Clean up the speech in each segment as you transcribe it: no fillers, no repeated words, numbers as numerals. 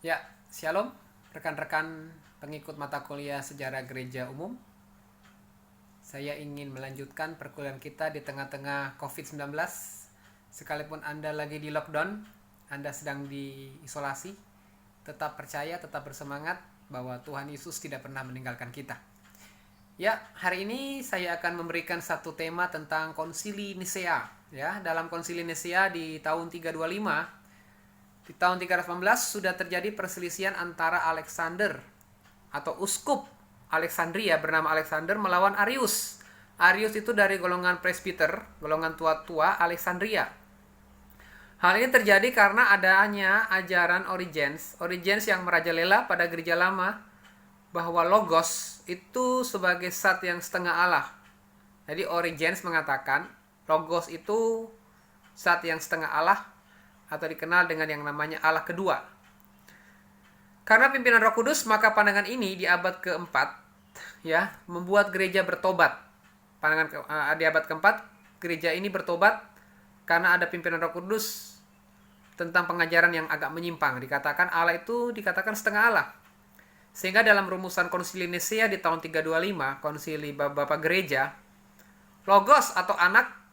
Ya, Shalom rekan-rekan pengikut mata kuliah Sejarah Gereja Umum. Saya ingin melanjutkan perkuliahan kita di tengah-tengah COVID-19. Sekalipun Anda lagi di lockdown, Anda sedang diisolasi, tetap percaya, tetap bersemangat bahwa Tuhan Yesus tidak pernah meninggalkan kita. Ya, hari ini saya akan memberikan satu tema tentang Konsili Nisea. Ya, dalam Konsili Nisea di tahun 325, di tahun 318 sudah terjadi perselisihan antara Alexander atau uskup Alexandria bernama Alexander melawan Arius. Arius itu dari golongan presbiter, golongan tua-tua Alexandria. Hal ini terjadi karena adanya ajaran Origenes. Origenes yang merajalela pada gereja lama bahwa Logos itu sebagai zat yang setengah Allah. Jadi Origenes mengatakan Logos itu zat yang setengah Allah atau dikenal dengan yang namanya Allah kedua. Karena pimpinan Roh Kudus, maka pandangan ini di abad keempat ya membuat gereja bertobat. Di abad keempat gereja ini bertobat karena ada pimpinan Roh Kudus tentang pengajaran yang agak menyimpang. Dikatakan Allah itu dikatakan setengah Allah. Sehingga dalam rumusan Konsili Nisea di tahun 325, Konsili Bapak Gereja, Logos atau anak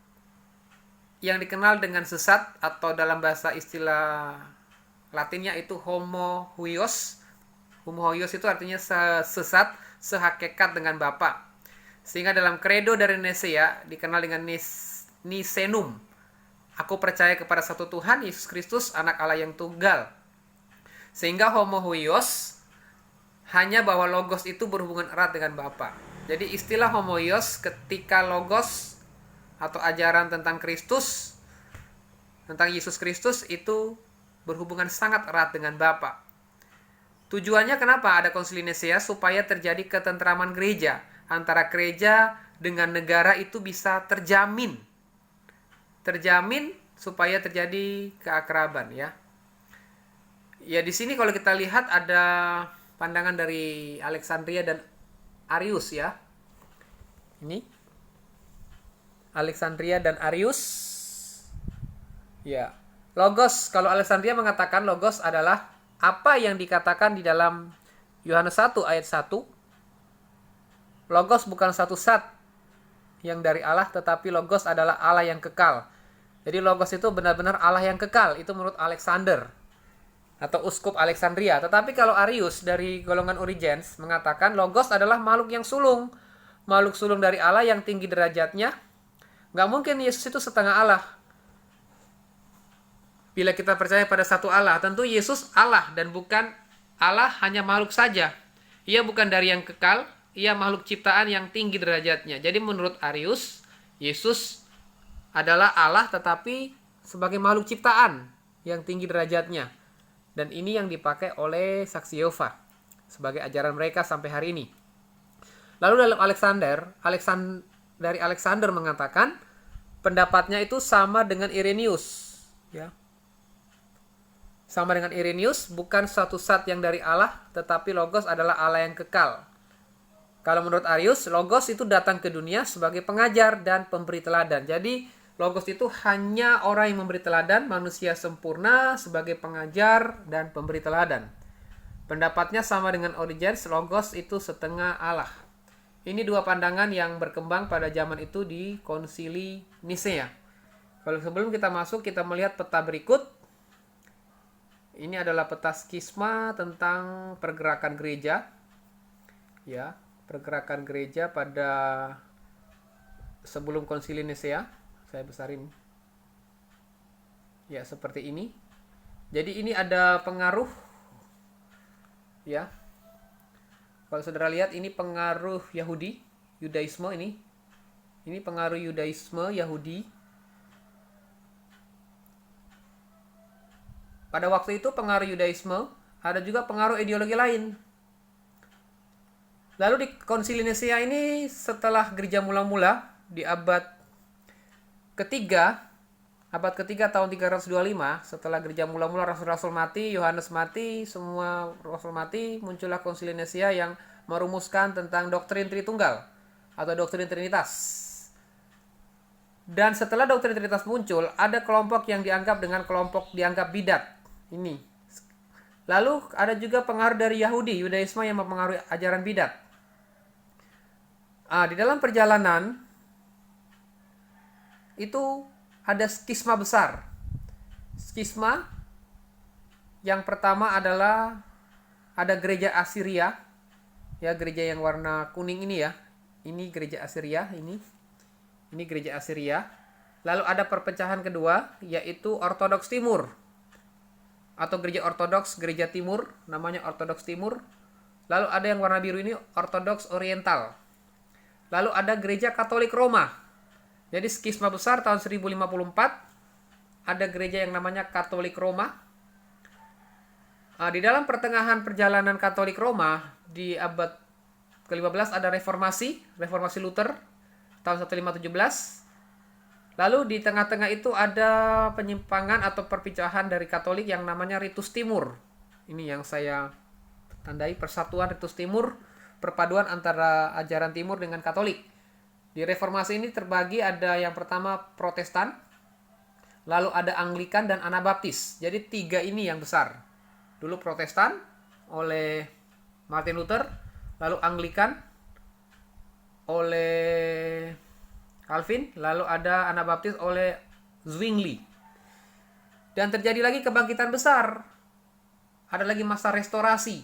yang dikenal dengan sesat atau dalam bahasa istilah Latinnya itu homohuios. Homohuios itu artinya sesat, sehakikat dengan Bapa. Sehingga dalam kredo dari Nisea dikenal dengan Nicenum. Aku percaya kepada satu Tuhan, Yesus Kristus, anak Allah yang tunggal. Sehingga homohuios hanya bahwa Logos itu berhubungan erat dengan Bapa. Jadi istilah homohuios ketika Logos atau ajaran tentang Kristus, tentang Yesus Kristus itu berhubungan sangat erat dengan Bapa. Tujuannya kenapa ada Konsili Nisea? Supaya terjadi ketentraman gereja. Antara gereja dengan negara itu bisa terjamin. Terjamin supaya terjadi keakraban ya. Ya di sini kalau kita lihat ada pandangan dari Alexandria dan Arius ya. Ini Alexandria dan Arius. Ya. Logos, kalau Alexandria mengatakan Logos adalah apa yang dikatakan di dalam Yohanes 1 ayat 1. Logos bukan satu zat yang dari Allah, tetapi Logos adalah Allah yang kekal. Jadi Logos itu benar-benar Allah yang kekal. Itu menurut Alexander atau uskup Alexandria. Tetapi kalau Arius dari golongan Origenes mengatakan Logos adalah makhluk yang sulung. Makhluk sulung dari Allah yang tinggi derajatnya. Nggak mungkin Yesus itu setengah Allah. Bila kita percaya pada satu Allah, tentu Yesus Allah dan bukan Allah hanya makhluk saja. Ia bukan dari yang kekal, ia makhluk ciptaan yang tinggi derajatnya. Jadi menurut Arius, Yesus adalah Allah tetapi sebagai makhluk ciptaan yang tinggi derajatnya. Dan ini yang dipakai oleh Saksi Yehova sebagai ajaran mereka sampai hari ini. Lalu dalam dari Alexander mengatakan pendapatnya itu sama dengan Irenaeus, ya. Sama dengan Irenaeus, bukan satu zat yang dari Allah, tetapi Logos adalah Allah yang kekal. Kalau menurut Arius, Logos itu datang ke dunia sebagai pengajar dan pemberi teladan. Jadi Logos itu hanya orang yang memberi teladan, manusia sempurna sebagai pengajar dan pemberi teladan. Pendapatnya sama dengan Origenes, Logos itu setengah Allah. Ini dua pandangan yang berkembang pada zaman itu di Konsili Nisea. Kalau sebelum kita masuk, kita melihat peta berikut. Ini adalah peta skisma tentang pergerakan gereja. Ya, pergerakan gereja pada sebelum Konsili Nisea. Saya besarin. Ya, seperti ini. Jadi ini ada pengaruh ya. Kalau saudara lihat ini pengaruh Yahudi, Yudaisme ini. Ini pengaruh Yudaisme Yahudi. Pada waktu itu pengaruh Yudaisme, ada juga pengaruh ideologi lain. Lalu di Konsili Nisea ini setelah gereja mula-mula di abad ketiga tahun 325, setelah gereja mula-mula rasul-rasul mati, Yohanes mati, semua rasul mati, muncullah Konsili Nisea yang merumuskan tentang doktrin Tritunggal atau doktrin Trinitas. Dan setelah doktrin Trinitas muncul, ada kelompok yang dianggap dengan kelompok dianggap bidat. Ini Lalu ada juga pengaruh dari Yudaisme yang mempengaruhi ajaran bidat. Di dalam perjalanan itu ada skisma besar. Skisma yang pertama adalah ada gereja Assyria, ya, gereja yang warna kuning ini ya. Ini gereja Assyria, ini gereja Assyria. Lalu ada perpecahan kedua, yaitu Ortodoks Timur atau gereja Ortodoks, gereja Timur, namanya Ortodoks Timur. Lalu ada yang warna biru ini Ortodoks Oriental. Lalu ada gereja Katolik Roma. Jadi skisma besar tahun 1054 ada gereja yang namanya Katolik Roma. Di dalam pertengahan perjalanan Katolik Roma di abad ke-15 ada reformasi Luther tahun 1517. Lalu di tengah-tengah itu ada penyimpangan atau perpecahan dari Katolik yang namanya Ritus Timur. Ini yang saya tandai, persatuan Ritus Timur, perpaduan antara ajaran Timur dengan Katolik. Di reformasi ini terbagi, ada yang pertama Protestan, lalu ada Anglikan dan Anabaptis. Jadi 3 ini yang besar. Dulu Protestan oleh Martin Luther, lalu Anglikan oleh Calvin, lalu ada Anabaptis oleh Zwingli. Dan terjadi lagi kebangkitan besar. Ada lagi masa restorasi.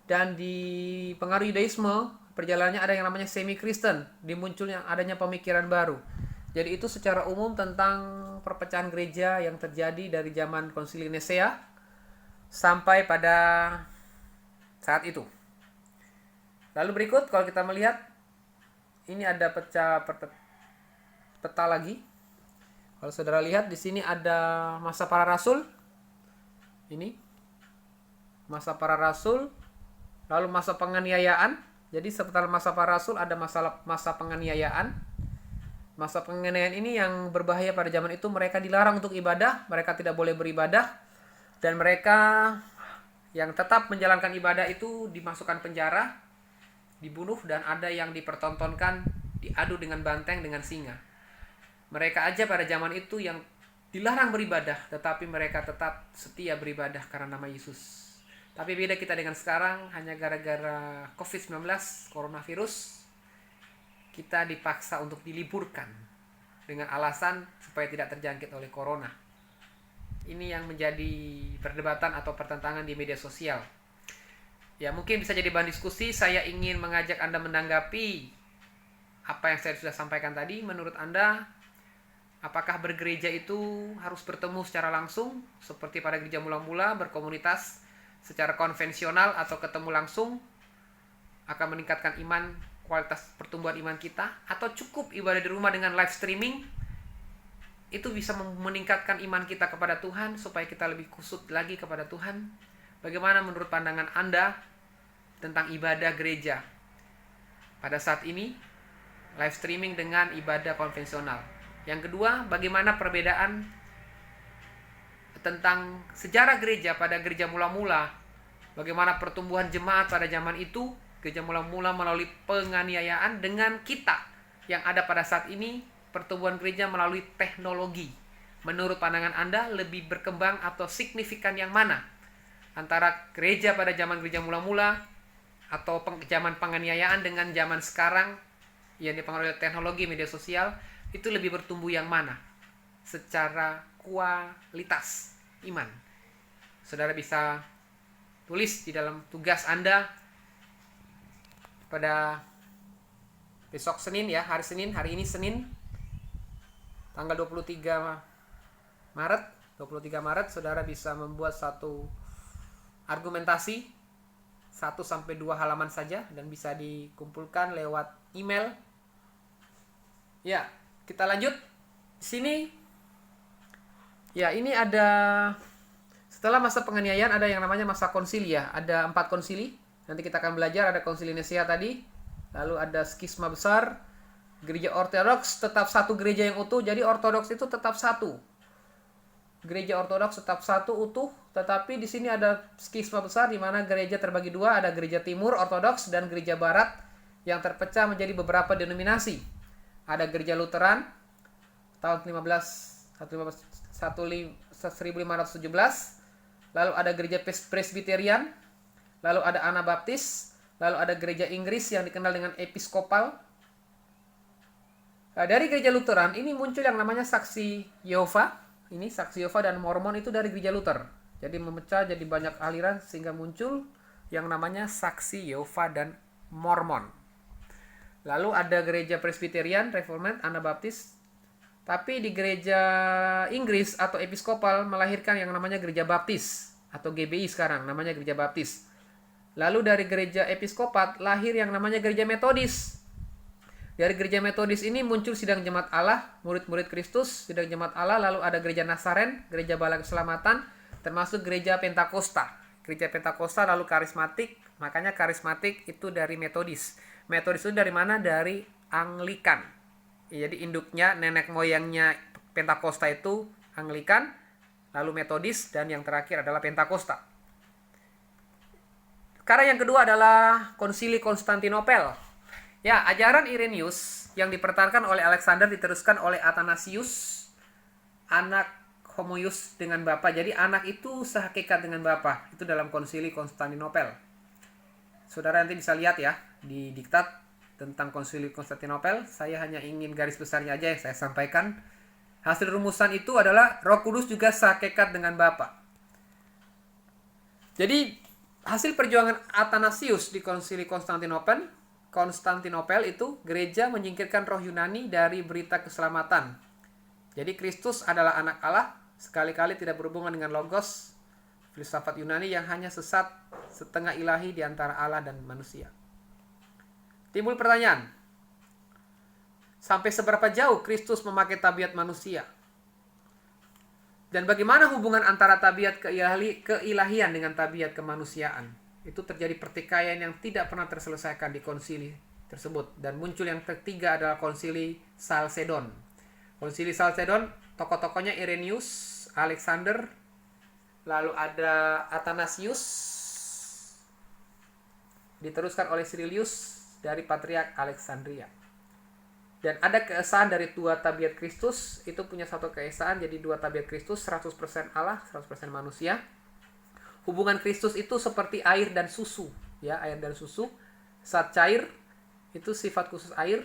Dan di pengaruh Yudaisme, perjalanannya ada yang namanya semi-Kristen, dimunculnya adanya pemikiran baru. Jadi itu secara umum tentang perpecahan gereja yang terjadi dari zaman Konsili Nisea sampai pada saat itu. Lalu berikut kalau kita melihat, ini ada peta lagi. Kalau saudara lihat di sini ada masa para rasul. Ini masa para rasul, lalu masa penganiayaan. Jadi setelah masa para rasul ada masa penganiayaan. Masa penganiayaan ini yang berbahaya pada zaman itu, mereka dilarang untuk ibadah, mereka tidak boleh beribadah. Dan mereka yang tetap menjalankan ibadah itu dimasukkan penjara, dibunuh, dan ada yang dipertontonkan, diadu dengan banteng, dengan singa. Mereka aja pada zaman itu yang dilarang beribadah, tetapi mereka tetap setia beribadah karena nama Yesus. Tapi beda kita dengan sekarang, hanya gara-gara COVID-19, coronavirus, kita dipaksa untuk diliburkan dengan alasan supaya tidak terjangkit oleh corona. Ini yang menjadi perdebatan atau pertentangan di media sosial. Ya, mungkin bisa jadi bahan diskusi. Saya ingin mengajak Anda menanggapi apa yang saya sudah sampaikan tadi. Menurut Anda, apakah bergereja itu harus bertemu secara langsung seperti pada gereja mula-mula, berkomunitas secara konvensional, atau ketemu langsung akan meningkatkan iman, kualitas pertumbuhan iman kita, atau cukup ibadah di rumah dengan live streaming itu bisa meningkatkan iman kita kepada Tuhan supaya kita lebih kusut lagi kepada Tuhan? Bagaimana menurut pandangan Anda tentang ibadah gereja pada saat ini, live streaming dengan ibadah konvensional? Yang kedua, bagaimana perbedaan tentang sejarah gereja pada gereja mula-mula? Bagaimana pertumbuhan jemaat pada zaman itu, gereja mula-mula melalui penganiayaan, dengan kita yang ada pada saat ini, pertumbuhan gereja melalui teknologi. Menurut pandangan Anda, lebih berkembang atau signifikan yang mana? Antara gereja pada zaman gereja mula-mula atau zaman penganiayaan dengan zaman sekarang yang dipengaruhi oleh teknologi media sosial, itu lebih bertumbuh yang mana? Secara kualitas iman. Saudara bisa tulis di dalam tugas Anda pada besok Senin ya, hari ini Senin tanggal 23 Maret, saudara bisa membuat satu argumentasi 1-2 halaman saja dan bisa dikumpulkan lewat email. Ya, kita lanjut. Di sini ya, ini ada setelah masa penganiayaan ada yang namanya masa konsili ya. Ada 4 konsili. Nanti kita akan belajar, ada konsili Nisea tadi. Lalu ada skisma besar. Gereja Ortodoks tetap satu gereja yang utuh. Jadi Ortodoks itu tetap satu. Gereja Ortodoks tetap satu utuh, tetapi di sini ada skisma besar di mana gereja terbagi 2, ada gereja Timur Ortodoks dan gereja Barat yang terpecah menjadi beberapa denominasi. Ada gereja Lutheran tahun 1517, lalu ada gereja Presbyterian, lalu ada Anabaptis, lalu ada gereja Inggris yang dikenal dengan Episkopal. Nah, dari gereja Lutheran ini muncul yang namanya Saksi Yehova. Ini Saksi Yehova dan Mormon itu dari gereja Luther. Jadi memecah jadi banyak aliran sehingga muncul yang namanya Saksi Yehova dan Mormon. Lalu ada gereja Presbyterian, Reformed, Anabaptis. Tapi di gereja Inggris atau Episkopal melahirkan yang namanya gereja Baptis atau GBI sekarang namanya gereja Baptis. Lalu dari gereja Episkopat lahir yang namanya gereja Metodis. Dari gereja Metodis ini muncul Sidang Jemaat Allah, murid-murid Kristus, Sidang Jemaat Allah, lalu ada gereja Nasaren, gereja Bala Keselamatan, termasuk gereja Pentakosta. Gereja Pentakosta lalu karismatik, makanya karismatik itu dari Metodis. Metodis itu dari mana? Dari Anglikan. Jadi induknya, nenek moyangnya Pentakosta itu Anglikan, lalu Metodis, dan yang terakhir adalah Pentakosta. Karena yang kedua adalah Konsili Konstantinopel. Ya, ajaran Irenaeus yang dipertahankan oleh Alexander diteruskan oleh Athanasius, anak homoius dengan bapa. Jadi anak itu sehakikat dengan bapa. Itu dalam Konsili Konstantinopel. Saudara nanti bisa lihat ya di diktat tentang Konsili Konstantinopel. Saya hanya ingin garis besarnya aja yang saya sampaikan. Hasil rumusan itu adalah Roh Kudus juga sehakikat dengan bapa. Jadi hasil perjuangan Athanasius di Konsili Konstantinopel itu gereja menyingkirkan roh Yunani dari berita keselamatan. Jadi Kristus adalah anak Allah, sekali-kali tidak berhubungan dengan logos, filsafat Yunani yang hanya sesat setengah ilahi di antara Allah dan manusia. Timbul pertanyaan, sampai seberapa jauh Kristus memakai tabiat manusia? Dan bagaimana hubungan antara tabiat keilahian dengan tabiat kemanusiaan? Itu terjadi pertikaian yang tidak pernah terselesaikan di konsili tersebut. Dan muncul yang ketiga adalah Konsili Salcedon. Konsili Salcedon, tokoh-tokohnya Irenaeus, Alexander, lalu ada Athanasius, diteruskan oleh Cyrilius dari Patriark Alexandria. Dan ada keesaan dari dua tabiat Kristus, itu punya satu keesaan, jadi dua tabiat Kristus, 100% Allah, 100% manusia. Hubungan Kristus itu seperti air dan susu, ya, air dan susu. Saat cair itu sifat khusus air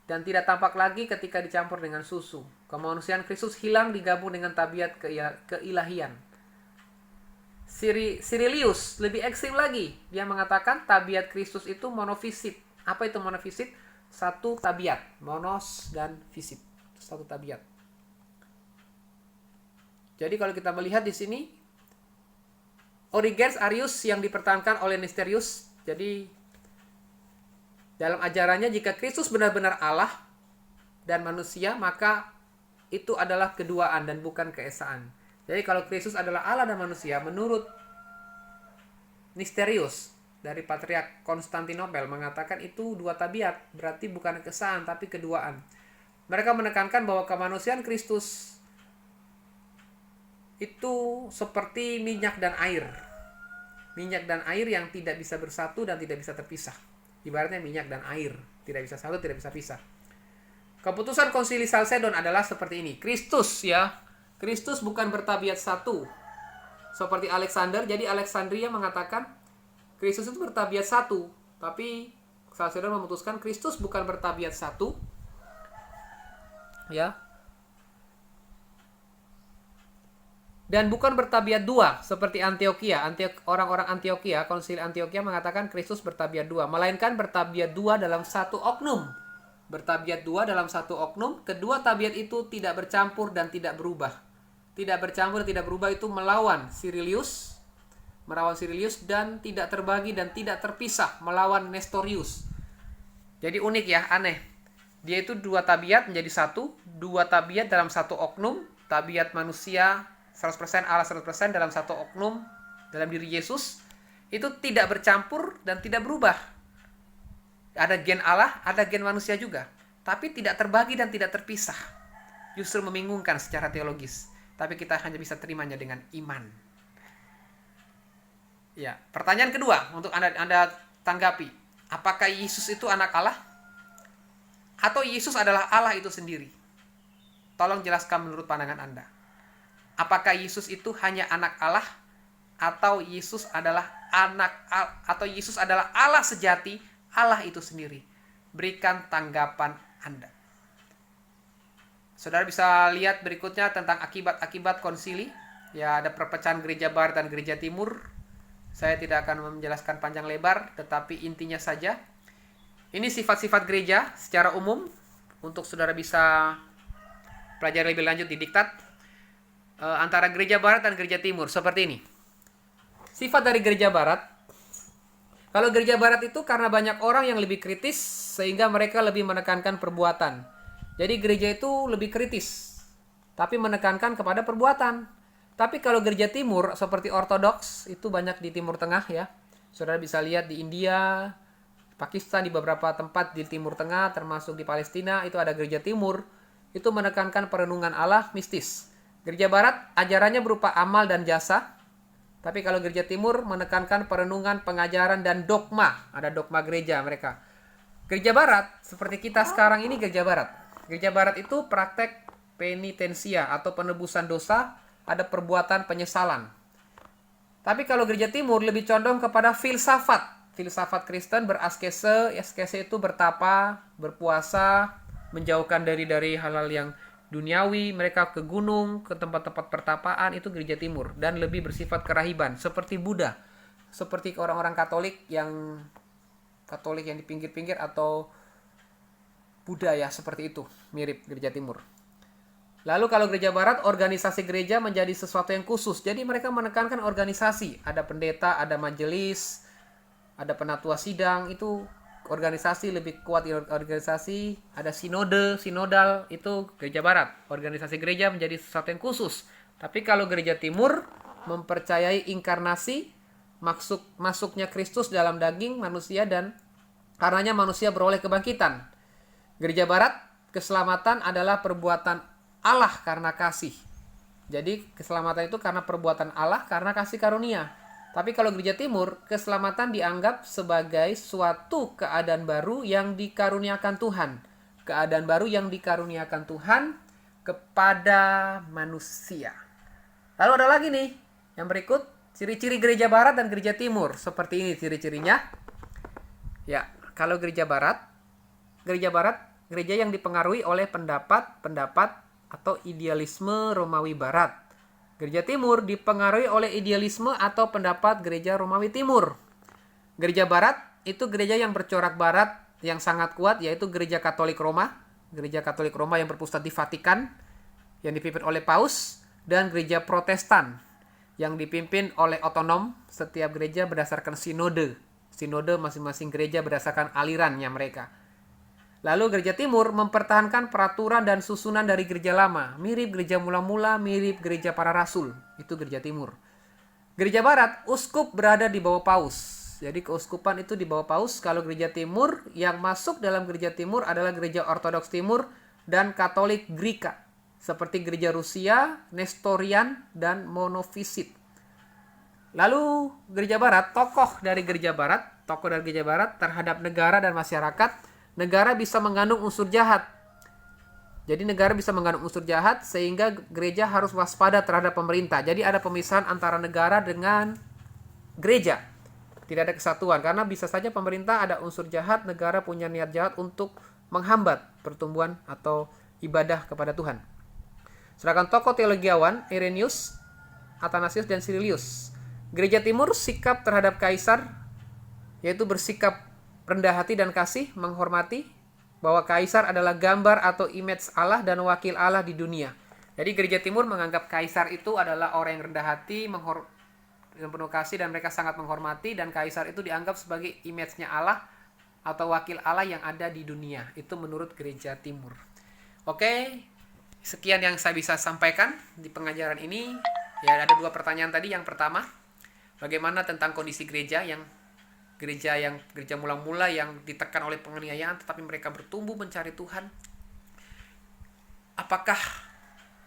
dan tidak tampak lagi ketika dicampur dengan susu. Kemanusiaan Kristus hilang digabung dengan tabiat keilahian. Cyrilius lebih ekstrim lagi. Dia mengatakan tabiat Kristus itu monofisit. Apa itu monofisit? Satu tabiat, monos dan fisit. Satu tabiat. Jadi kalau kita melihat di sini Origenes Arius yang dipertahankan oleh Nestorius. Jadi dalam ajarannya jika Kristus benar-benar Allah dan manusia, maka itu adalah keduaan dan bukan keesaan. Jadi kalau Kristus adalah Allah dan manusia, menurut Nestorius dari Patriark Konstantinopel mengatakan itu dua tabiat, berarti bukan keesaan tapi keduaan. Mereka menekankan bahwa kemanusiaan Kristus itu seperti minyak dan air. Minyak dan air yang tidak bisa bersatu dan tidak bisa terpisah. Ibaratnya minyak dan air, tidak bisa satu, tidak bisa pisah. Keputusan Konsili Salcedon adalah seperti ini. Kristus bukan bertabiat satu. Seperti Alexander, jadi Alexandria mengatakan Kristus itu bertabiat satu. Tapi Salcedon memutuskan Kristus bukan bertabiat satu. Ya. Dan bukan bertabiat dua seperti Antioquia. Orang-orang Antioquia, Konsili Antioquia mengatakan Kristus bertabiat dua, melainkan bertabiat dua dalam satu oknum. Bertabiat dua dalam satu oknum, kedua tabiat itu tidak bercampur dan tidak berubah. Tidak bercampur dan tidak berubah itu melawan Cyrilius dan tidak terbagi dan tidak terpisah melawan Nestorius. Jadi unik ya, aneh. Dia itu dua tabiat menjadi satu, dua tabiat dalam satu oknum, tabiat manusia 100% Allah 100% dalam satu oknum dalam diri Yesus, itu tidak bercampur dan tidak berubah. Ada gen Allah, ada gen manusia juga, tapi tidak terbagi dan tidak terpisah. Justru membingungkan secara teologis, tapi kita hanya bisa terimanya dengan iman. Ya, pertanyaan kedua untuk Anda tanggapi, apakah Yesus itu anak Allah? Atau Yesus adalah Allah itu sendiri? Tolong jelaskan menurut pandangan Anda. Apakah Yesus itu hanya anak Allah atau Yesus adalah Yesus adalah Allah sejati, Allah itu sendiri? Berikan tanggapan Anda. Saudara bisa lihat berikutnya tentang akibat-akibat konsili. Ya, ada perpecahan gereja barat dan gereja timur. Saya tidak akan menjelaskan panjang lebar, tetapi intinya saja ini sifat-sifat gereja secara umum untuk saudara bisa pelajari lebih lanjut di diktat antara gereja barat dan gereja timur seperti ini. Sifat dari gereja barat, kalau gereja barat itu karena banyak orang yang lebih kritis sehingga mereka lebih menekankan perbuatan. Jadi gereja itu lebih kritis tapi menekankan kepada perbuatan. Tapi kalau gereja timur seperti ortodoks itu banyak di Timur Tengah ya. Saudara bisa lihat di India, Pakistan, di beberapa tempat di Timur Tengah termasuk di Palestina itu ada gereja timur. Itu menekankan perenungan Allah mistis. Gereja barat ajarannya berupa amal dan jasa. Tapi kalau gereja timur menekankan perenungan, pengajaran, dan dogma. Ada dogma gereja mereka. Gereja barat seperti kita sekarang ini gereja barat. Gereja barat itu praktek penitensia atau penebusan dosa. Ada perbuatan penyesalan. Tapi kalau gereja timur lebih condong kepada filsafat. Filsafat Kristen beraskese. Askese itu bertapa, berpuasa, menjauhkan dari hal-hal yang duniawi. Mereka ke gunung, ke tempat-tempat pertapaan. Itu gereja timur. Dan lebih bersifat kerahiban. Seperti Buddha. Seperti orang-orang Katolik yang di pinggir-pinggir atau Buddha ya, seperti itu. Mirip gereja timur. Lalu kalau gereja barat, organisasi gereja menjadi sesuatu yang khusus. Jadi mereka menekankan organisasi. Ada pendeta, ada majelis, ada penatua sidang. Itu organisasi lebih kuat di organisasi. Ada sinodal, itu gereja barat. Organisasi gereja menjadi sesuatu yang khusus. Tapi kalau gereja timur mempercayai inkarnasi, masuknya Kristus dalam daging manusia dan karenanya manusia beroleh kebangkitan. Gereja barat, keselamatan adalah perbuatan Allah karena kasih. Jadi keselamatan itu karena perbuatan Allah karena kasih karunia. Tapi kalau gereja timur, keselamatan dianggap sebagai suatu keadaan baru yang dikaruniakan Tuhan. Keadaan baru yang dikaruniakan Tuhan kepada manusia. Lalu ada lagi nih, yang berikut, ciri-ciri gereja barat dan gereja timur. Seperti ini ciri-cirinya. Ya, kalau gereja barat, gereja yang dipengaruhi oleh pendapat atau idealisme Romawi Barat. Gereja Timur dipengaruhi oleh idealisme atau pendapat gereja Romawi Timur. Gereja Barat itu gereja yang bercorak barat yang sangat kuat, yaitu gereja Katolik Roma. Gereja Katolik Roma yang berpusat di Vatikan, yang dipimpin oleh Paus, dan gereja Protestan yang dipimpin oleh otonom. Setiap gereja berdasarkan sinode. Sinode masing-masing gereja berdasarkan alirannya mereka. Lalu gereja timur mempertahankan peraturan dan susunan dari gereja lama. Mirip gereja mula-mula, mirip gereja para rasul. Itu gereja timur. Gereja barat, uskup berada di bawah paus. Jadi keuskupan itu di bawah paus. Kalau gereja timur, yang masuk dalam gereja timur adalah gereja ortodoks timur dan Katolik Greka. Seperti gereja Rusia, Nestorian, dan Monofisit. Lalu gereja barat, tokoh dari gereja barat terhadap negara dan masyarakat. Negara bisa mengandung unsur jahat. Jadi negara bisa mengandung unsur jahat sehingga gereja harus waspada terhadap pemerintah. Jadi ada pemisahan antara negara dengan gereja. Tidak ada kesatuan karena bisa saja pemerintah ada unsur jahat, negara punya niat jahat untuk menghambat pertumbuhan atau ibadah kepada Tuhan. Sedangkan tokoh teologiawan Irenaeus, Athanasius, dan Cyrilius. Gereja timur sikap terhadap kaisar yaitu bersikap rendah hati dan kasih, menghormati bahwa kaisar adalah gambar atau image Allah dan wakil Allah di dunia. Jadi gereja timur menganggap kaisar itu adalah orang yang rendah hati, dengan penuh kasih, dan mereka sangat menghormati, dan kaisar itu dianggap sebagai image-nya Allah atau wakil Allah yang ada di dunia. Itu menurut gereja timur. Oke, sekian yang saya bisa sampaikan di pengajaran ini. Ya, ada 2 pertanyaan tadi. Yang pertama, bagaimana tentang kondisi gereja mula-mula yang ditekan oleh penganiayaan tetapi mereka bertumbuh mencari Tuhan.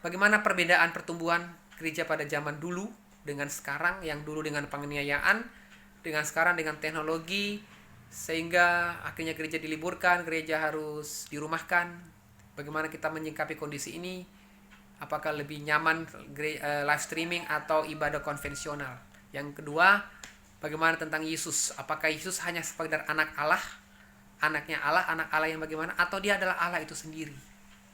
Bagaimana perbedaan pertumbuhan gereja pada zaman dulu dengan sekarang, yang dulu dengan penganiayaan, dengan sekarang dengan teknologi, sehingga akhirnya gereja diliburkan, gereja harus dirumahkan. Bagaimana kita menyikapi kondisi ini? Apakah lebih nyaman live streaming atau ibadah konvensional? Yang kedua, bagaimana tentang Yesus? Apakah Yesus hanya sekedar anak Allah, anaknya Allah, anak Allah yang bagaimana? Atau dia adalah Allah itu sendiri?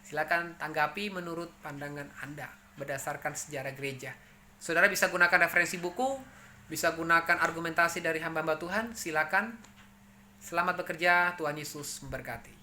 Silakan tanggapi menurut pandangan Anda berdasarkan sejarah gereja. Saudara bisa gunakan referensi buku, bisa gunakan argumentasi dari hamba-hamba Tuhan. Silakan. Selamat bekerja, Tuhan Yesus memberkati.